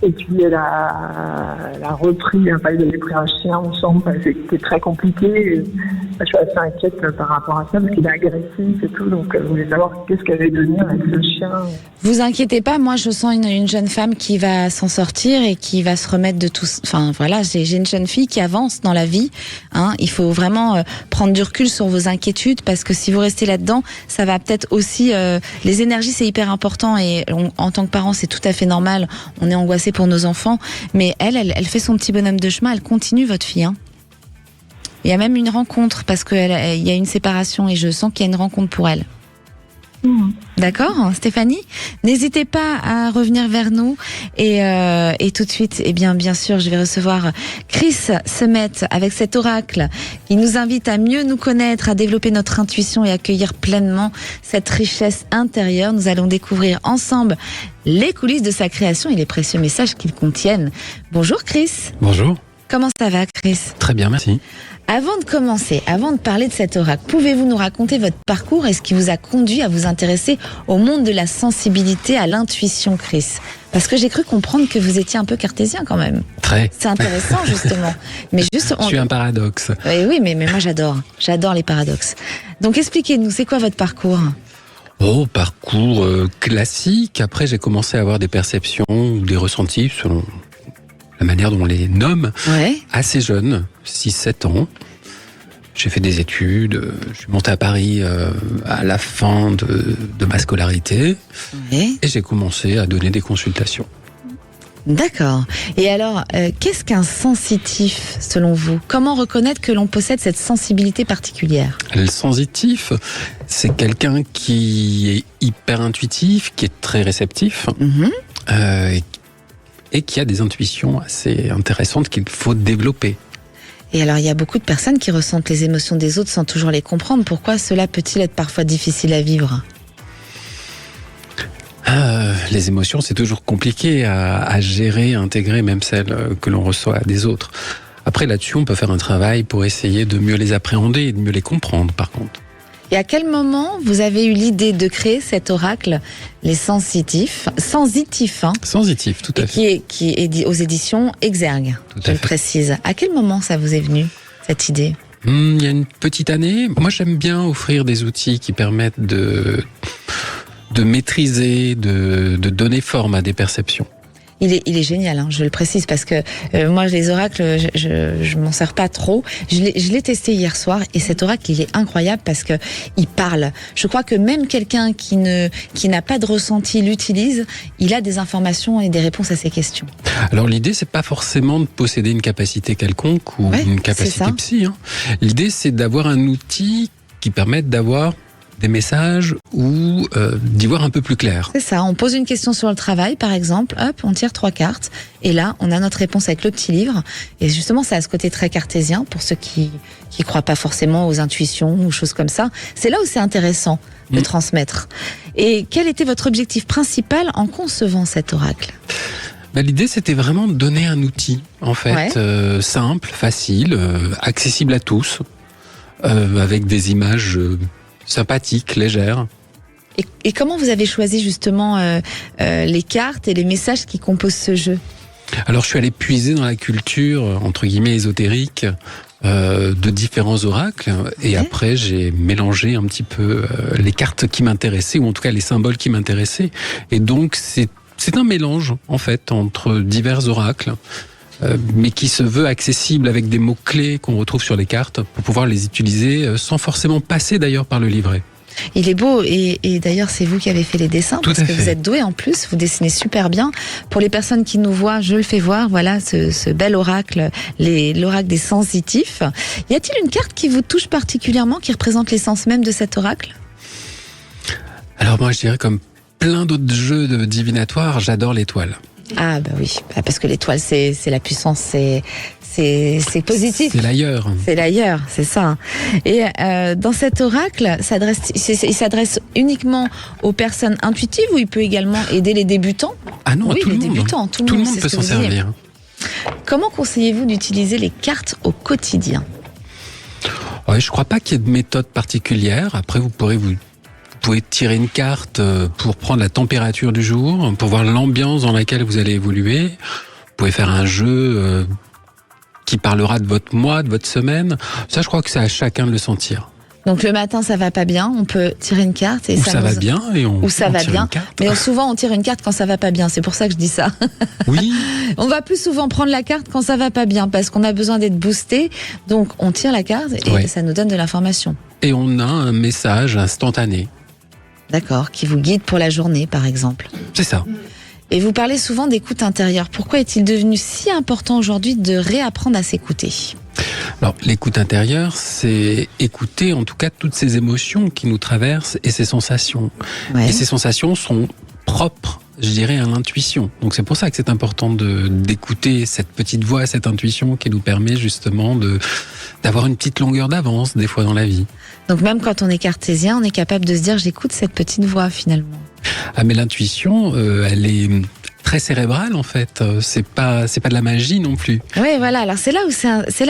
et puis elle a repris, enfin ils avaient pris un chien ensemble, c'était très compliqué et je suis assez inquiète par rapport à ça parce qu'il est agressif et tout, donc je voulais savoir qu'est-ce qu'elle allait devenir avec ce chien. Vous inquiétez pas, moi je sens une jeune femme qui va s'en sortir et qui va se remettre de tout. Enfin voilà, j'ai une jeune fille qui avance dans la vie. Hein. Il faut vraiment prendre du recul sur vos inquiétudes parce que si vous restez là-dedans, ça va peut-être aussi. Les énergies c'est hyper important et en tant que parent c'est tout à fait normal. On est angoissé pour nos enfants, mais elle fait son petit bonhomme de chemin. Elle continue votre fille. Hein. Il y a même une rencontre parce qu'il y a une séparation et je sens qu'il y a une rencontre pour elle. D'accord, Stéphanie? N'hésitez pas à revenir vers nous et tout de suite, eh bien sûr, je vais recevoir Chris Semet avec cet oracle qui nous invite à mieux nous connaître, à développer notre intuition et accueillir pleinement cette richesse intérieure. Nous allons découvrir ensemble les coulisses de sa création et les précieux messages qu'ils contiennent. Bonjour Chris. Bonjour. Comment ça va Chris? Très bien, merci. Avant de commencer, avant de parler de cet oracle, pouvez-vous nous raconter votre parcours et ce qui vous a conduit à vous intéresser au monde de la sensibilité, à l'intuition, Chris? Parce que j'ai cru comprendre que vous étiez un peu cartésien quand même. Très. C'est intéressant justement. Mais juste, Je suis un paradoxe. Oui, mais moi j'adore les paradoxes. Donc expliquez-nous, c'est quoi votre parcours? Oh, parcours classique. Après, j'ai commencé à avoir des perceptions ou des ressentis selon la manière dont on les nomme, assez jeune, 6-7 ans. J'ai fait des études, je suis monté à Paris à la fin de ma scolarité et j'ai commencé à donner des consultations. D'accord. Et alors, qu'est-ce qu'un sensitif selon vous? Comment reconnaître que l'on possède cette sensibilité particulière? Le sensitif, c'est quelqu'un qui est hyper intuitif, qui est très réceptif, et qui a des intuitions assez intéressantes qu'il faut développer. Et alors, il y a beaucoup de personnes qui ressentent les émotions des autres sans toujours les comprendre. Pourquoi cela peut-il être parfois difficile à vivre? Les émotions, c'est toujours compliqué à gérer, à intégrer, même celles que l'on reçoit des autres. Après, là-dessus, on peut faire un travail pour essayer de mieux les appréhender et de mieux les comprendre, par contre. Et à quel moment vous avez eu l'idée de créer cet oracle, les sensitifs, hein, sensitif, tout à fait. Qui est dit aux éditions Exergue, je le précise. À quel moment ça vous est venu, cette idée? Il y a une petite année. Moi, j'aime bien offrir des outils qui permettent de maîtriser, de donner forme à des perceptions. Il est génial, hein, je le précise, parce que moi, les oracles, je m'en sers pas trop. Je l'ai testé hier soir, et cet oracle, il est incroyable parce que il parle. Je crois que même quelqu'un qui n'a pas de ressenti l'utilise, il a des informations et des réponses à ses questions. Alors l'idée, c'est pas forcément de posséder une capacité quelconque ou une capacité psy. Hein. L'idée, c'est d'avoir un outil qui permette d'avoir des messages ou d'y voir un peu plus clair. C'est ça, on pose une question sur le travail par exemple, hop, on tire 3 cartes et là on a notre réponse avec le petit livre et justement ça a ce côté très cartésien pour ceux qui croient pas forcément aux intuitions ou choses comme ça. C'est là où c'est intéressant de transmettre. Et quel était votre objectif principal en concevant cet oracle ? L'idée, c'était vraiment de donner un outil, en fait, simple, facile, accessible à tous, avec des images sympathiques, légères. Et comment vous avez choisi justement les cartes et les messages qui composent ce jeu ? Alors, je suis allé puiser dans la culture, entre guillemets, ésotérique, de différents oracles, et après, j'ai mélangé un petit peu les cartes qui m'intéressaient, ou en tout cas les symboles qui m'intéressaient. Et donc, c'est un mélange, en fait, entre divers oracles, mais qui se veut accessible avec des mots-clés qu'on retrouve sur les cartes pour pouvoir les utiliser sans forcément passer d'ailleurs par le livret. Il est beau et d'ailleurs c'est vous qui avez fait les dessins parce que vous êtes doué en plus, vous dessinez super bien. Pour les personnes qui nous voient, je le fais voir, voilà ce bel oracle, l'oracle des sensitifs. Y a-t-il une carte qui vous touche particulièrement, qui représente l'essence même de cet oracle ? Alors moi je dirais comme plein d'autres jeux de divinatoires, j'adore l'étoile. Ah bah oui, parce que l'étoile c'est la puissance, c'est positif. C'est l'ailleurs. C'est l'ailleurs, c'est ça. Et dans cet oracle, il s'adresse uniquement aux personnes intuitives ou il peut également aider les débutants ? Ah non, oui, tout le monde. Débutants, tout le monde peut s'en servir. Comment conseillez-vous d'utiliser les cartes au quotidien ? Ouais, je crois pas qu'il y ait de méthode particulière. Après, vous pouvez tirer une carte pour prendre la température du jour, pour voir l'ambiance dans laquelle vous allez évoluer. Vous pouvez faire un jeu qui parlera de votre mois, de votre semaine. Ça, je crois que c'est à chacun de le sentir. Donc le matin, ça va pas bien, on peut tirer une carte et ça va bien et on va tire bien. Une carte. Mais souvent on tire une carte quand ça va pas bien, c'est pour ça que je dis ça. Oui. On va plus souvent prendre la carte quand ça va pas bien parce qu'on a besoin d'être boosté. Donc on tire la carte et ça nous donne de l'information. Et on a un message instantané. D'accord, qui vous guide pour la journée par exemple. C'est ça. Et vous parlez souvent d'écoute intérieure. Pourquoi est-il devenu si important aujourd'hui de réapprendre à s'écouter ? Alors, l'écoute intérieure, c'est écouter en tout cas toutes ces émotions qui nous traversent et ces sensations. Ouais. Et ces sensations sont propres, je dirais, à l'intuition. Donc c'est pour ça que c'est important d'écouter cette petite voix, cette intuition qui nous permet justement d'avoir une petite longueur d'avance des fois dans la vie. Donc même quand on est cartésien, on est capable de se dire j'écoute cette petite voix finalement. Ah mais l'intuition, elle est très cérébrale en fait. C'est pas de la magie non plus. Oui, voilà. Alors c'est là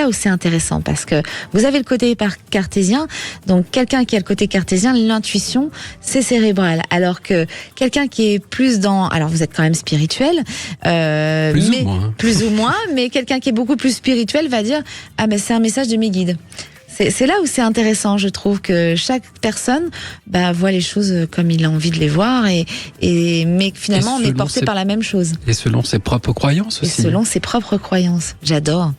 où c'est intéressant parce que vous avez le côté cartésien. Donc quelqu'un qui a le côté cartésien, l'intuition, c'est cérébral. Alors que quelqu'un qui est plus dans, alors vous êtes quand même spirituel, plus ou moins, mais quelqu'un qui est beaucoup plus spirituel va dire ah mais c'est un message de mes guides. C'est là où c'est intéressant, je trouve, que chaque personne voit les choses comme il a envie de les voir, mais finalement on est porté par la même chose. Et selon ses propres croyances aussi. Et selon ses propres croyances. J'adore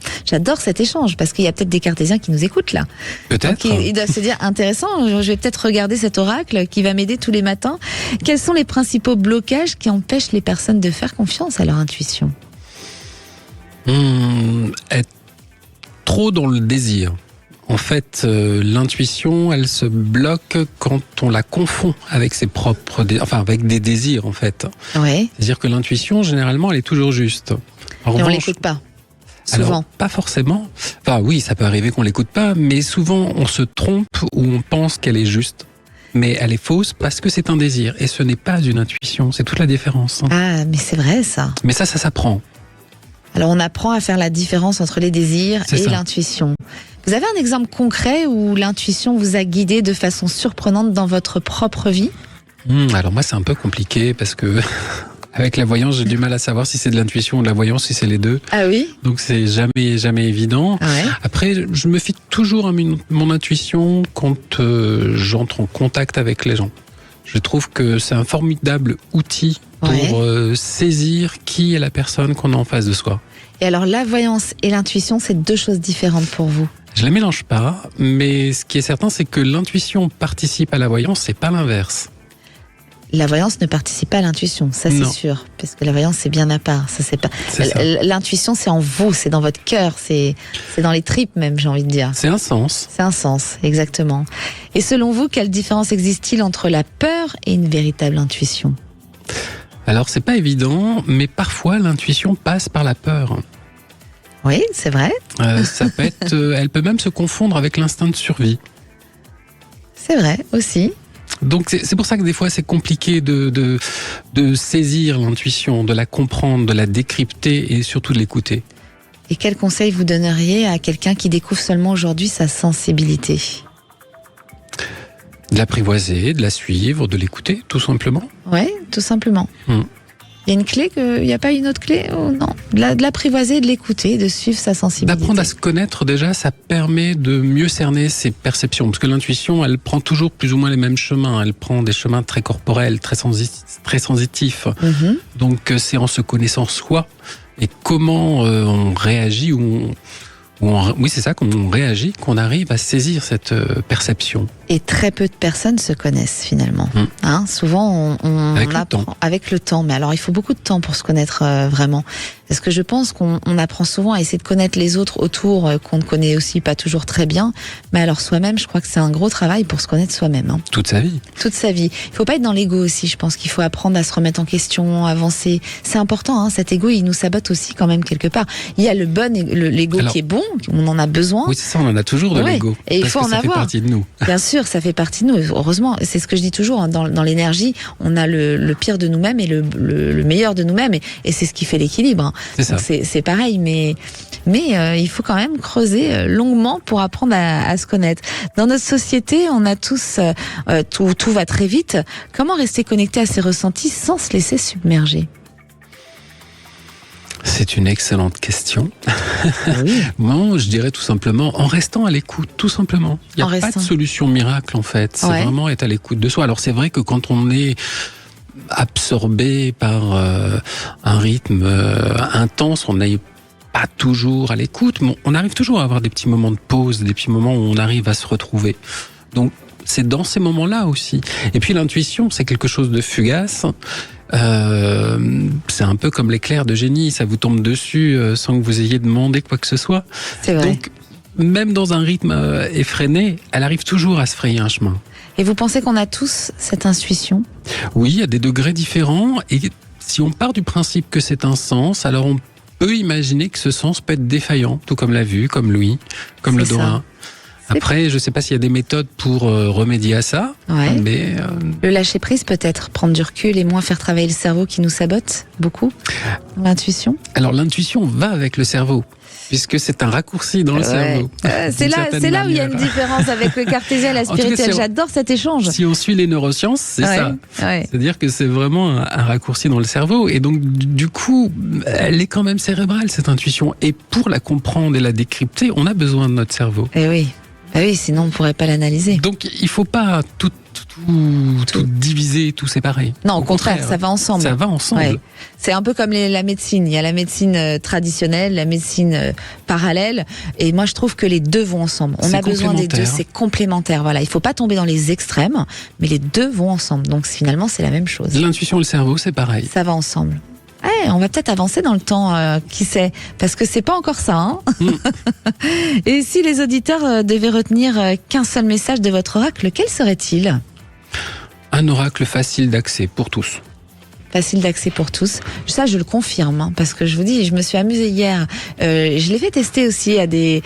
cet échange, parce qu'il y a peut-être des cartésiens qui nous écoutent là. Peut-être. Donc, ils doivent se dire, intéressant, je vais peut-être regarder cet oracle qui va m'aider tous les matins. Quels sont les principaux blocages qui empêchent les personnes de faire confiance à leur intuition ? Être trop dans le désir. En fait, l'intuition, elle se bloque quand on la confond avec ses propres, avec des désirs en fait. Ouais. C'est-à-dire que l'intuition, généralement, elle est toujours juste. Et on l'écoute pas. Souvent. Alors, pas forcément. Enfin, oui, ça peut arriver qu'on l'écoute pas, mais souvent on se trompe ou on pense qu'elle est juste. Mais elle est fausse parce que c'est un désir et ce n'est pas une intuition. C'est toute la différence. Ah, mais c'est vrai ça. Mais ça s'apprend. Alors on apprend à faire la différence entre les désirs et l'intuition. Vous avez un exemple concret où l'intuition vous a guidé de façon surprenante dans votre propre vie ? Alors moi c'est un peu compliqué parce que avec la voyance j'ai du mal à savoir si c'est de l'intuition ou de la voyance, si c'est les deux. Ah oui ? Donc c'est jamais évident. Ouais. Après je me fie toujours à mon intuition quand j'entre en contact avec les gens. Je trouve que c'est un formidable outil pour saisir qui est la personne qu'on a en face de soi. Et alors la voyance et l'intuition, c'est deux choses différentes pour vous ? Je les mélange pas, mais ce qui est certain, c'est que l'intuition participe à la voyance, c'est pas l'inverse. La voyance ne participe pas à l'intuition, ça c'est sûr, parce que la voyance c'est bien à part. Ça, c'est pas... L'intuition c'est en vous, c'est dans votre cœur, c'est dans les tripes même, j'ai envie de dire. C'est un sens. C'est un sens, exactement. Et selon vous, quelle différence existe-t-il entre la peur et une véritable intuition ? Alors c'est pas évident, mais parfois l'intuition passe par la peur. Oui, c'est vrai. Ça peut être, elle peut même se confondre avec l'instinct de survie. C'est vrai aussi. Donc c'est pour ça que des fois c'est compliqué de saisir l'intuition, de la comprendre, de la décrypter et surtout de l'écouter. Et quel conseil vous donneriez à quelqu'un qui découvre seulement aujourd'hui sa sensibilité ? De l'apprivoiser, de la suivre, de l'écouter, tout simplement. Oui, tout simplement. Il y a une clé, il n'y a pas une autre clé ou non ? De l'apprivoiser, de l'écouter, de suivre sa sensibilité. D'apprendre à se connaître déjà, ça permet de mieux cerner ses perceptions. Parce que l'intuition, elle prend toujours plus ou moins les mêmes chemins. Elle prend des chemins très corporels, très sensitifs. Donc c'est en se connaissant soi et comment on réagit oui, c'est ça, qu'on réagit, qu'on arrive à saisir cette perception. Et très peu de personnes se connaissent finalement. Souvent, on apprend avec le temps. Mais alors, il faut beaucoup de temps pour se connaître vraiment. Parce que je pense qu'on apprend souvent à essayer de connaître les autres autour, qu'on ne connaît aussi pas toujours très bien. Mais alors soi-même, je crois que c'est un gros travail pour se connaître soi-même. Toute sa vie. Toute sa vie. Il ne faut pas être dans l'ego aussi. Je pense qu'il faut apprendre à se remettre en question, avancer. C'est important. Cet ego, il nous sabote aussi quand même quelque part. Il y a l'ego qui est bon, on en a besoin. Oui, c'est ça, on en a toujours de l'ego. Et il faut en avoir. Ça fait partie de nous. Bien sûr, ça fait partie de nous. Heureusement, c'est ce que je dis toujours. Dans l'énergie, on a le pire de nous-mêmes et le meilleur de nous-mêmes. Et c'est ce qui fait l'équilibre. C'est ça. C'est pareil, mais il faut quand même creuser longuement pour apprendre à se connaître. Dans notre société, on a tous tout va très vite. Comment rester connecté à ses ressentis sans se laisser submerger ? C'est une excellente question. Oui. Moi, je dirais tout simplement en restant à l'écoute, tout simplement. Il n'y a pas de solution miracle en fait. C'est vraiment être à l'écoute de soi. Alors c'est vrai que quand on est absorbé par un rythme intense, on n'est pas toujours à l'écoute, mais on arrive toujours à avoir des petits moments de pause, des petits moments où on arrive à se retrouver. Donc c'est dans ces moments-là aussi. Et puis l'intuition, c'est quelque chose de fugace. C'est un peu comme l'éclair de génie, ça vous tombe dessus sans que vous ayez demandé quoi que ce soit. C'est vrai. Donc même dans un rythme effréné, elle arrive toujours à se frayer un chemin. Et vous pensez qu'on a tous cette intuition ? Oui, à des degrés différents. Et si on part du principe que c'est un sens, alors on peut imaginer que ce sens peut être défaillant, tout comme la vue, comme l'ouïe, comme le doigt. Après, je ne sais pas s'il y a des méthodes pour remédier à ça. Mais le lâcher prise peut-être, prendre du recul et moins faire travailler le cerveau qui nous sabote beaucoup. L'intuition. Alors l'intuition va avec le cerveau. Puisque c'est un raccourci dans le cerveau. C'est là où il y a une différence avec le cartésien et la spirituelle. J'adore cet échange. Si on suit les neurosciences, c'est ça. C'est-à-dire que c'est vraiment un raccourci dans le cerveau. Et donc, du coup, elle est quand même cérébrale, cette intuition. Et pour la comprendre et la décrypter, on a besoin de notre cerveau. Et oui. Oui, sinon on ne pourrait pas l'analyser. Donc, il ne faut pas tout diviser, tout séparer. Non, au contraire, ça va ensemble. Ça va ensemble. Ouais. C'est un peu comme la médecine. Il y a la médecine traditionnelle, la médecine parallèle. Et moi, je trouve que les deux vont ensemble. On a besoin des deux, c'est complémentaire. Voilà, il ne faut pas tomber dans les extrêmes, mais les deux vont ensemble. Donc finalement, c'est la même chose. L'intuition et le cerveau, c'est pareil. Ça va ensemble. On va peut-être avancer dans le temps, qui sait, parce que c'est pas encore ça. Et si les auditeurs devaient retenir qu'un seul message de votre oracle, quel serait-il ? Un oracle facile d'accès pour tous. Facile d'accès pour tous. Ça, je le confirme, parce que je vous dis, je me suis amusée hier. Je l'ai fait tester aussi à des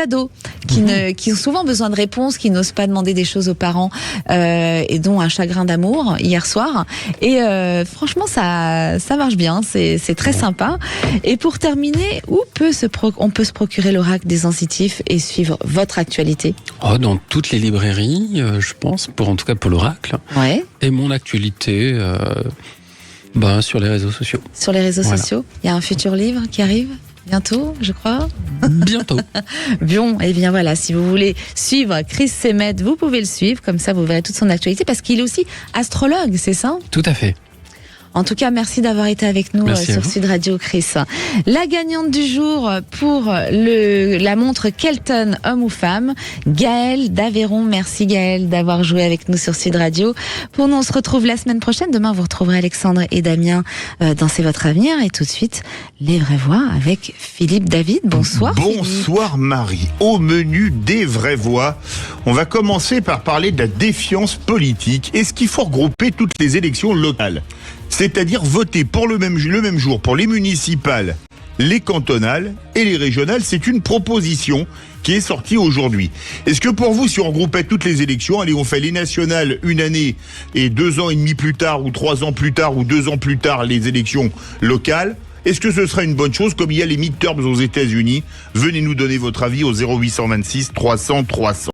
ados qui ont souvent besoin de réponses, qui n'osent pas demander des choses aux parents, et dont un chagrin d'amour hier soir. Et franchement, ça marche bien. C'est très sympa. Et pour terminer, où on peut se procurer l'oracle des sensitifs et suivre votre actualité ? Dans toutes les librairies, je pense, en tout cas pour l'oracle. Ouais. Et mon actualité. Sur les réseaux sociaux. Sur les réseaux sociaux. Il y a un futur livre qui arrive bientôt, je crois. Bientôt. Bon, et bien voilà, si vous voulez suivre Chris Semet, vous pouvez le suivre, comme ça vous verrez toute son actualité, parce qu'il est aussi astrologue, c'est ça ? Tout à fait. En tout cas, merci d'avoir été avec nous sur Sud Radio, Chris. La gagnante du jour pour la montre Kelton, homme ou femme, Gaëlle d'Aveyron. Merci Gaëlle d'avoir joué avec nous sur Sud Radio. Pour nous, on se retrouve la semaine prochaine. Demain, vous retrouverez Alexandre et Damien dans C'est votre avenir. Et tout de suite, les vraies voix avec Philippe David. Bonsoir. Bonsoir Marie. Au menu des vraies voix, on va commencer par parler de la défiance politique. Est-ce qu'il faut regrouper toutes les élections locales ? C'est-à-dire voter pour le même jour pour les municipales, les cantonales et les régionales. C'est une proposition qui est sortie aujourd'hui. Est-ce que pour vous, si on regroupait toutes les élections, allez, on fait les nationales une année et 2 ans et demi plus tard, ou 3 ans plus tard, ou 2 ans plus tard, les élections locales, est-ce que ce serait une bonne chose, comme il y a les midterms aux États-Unis ? Venez nous donner votre avis au 0826 300 300.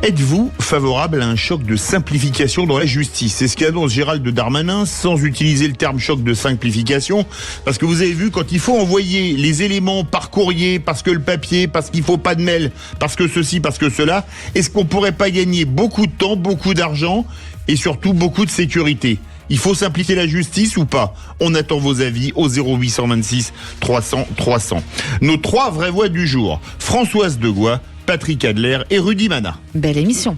Êtes-vous favorable à un choc de simplification dans la justice ? C'est ce qu'annonce Gérald Darmanin, sans utiliser le terme choc de simplification, parce que vous avez vu, quand il faut envoyer les éléments par courrier, parce que le papier, parce qu'il faut pas de mail, parce que ceci, parce que cela, est-ce qu'on pourrait pas gagner beaucoup de temps, beaucoup d'argent, et surtout beaucoup de sécurité ? Il faut simplifier la justice ou pas ? On attend vos avis au 0826 300 300. Nos 3 vraies voix du jour, Françoise Degois, Patrick Adler et Rudy Mana. Belle émission.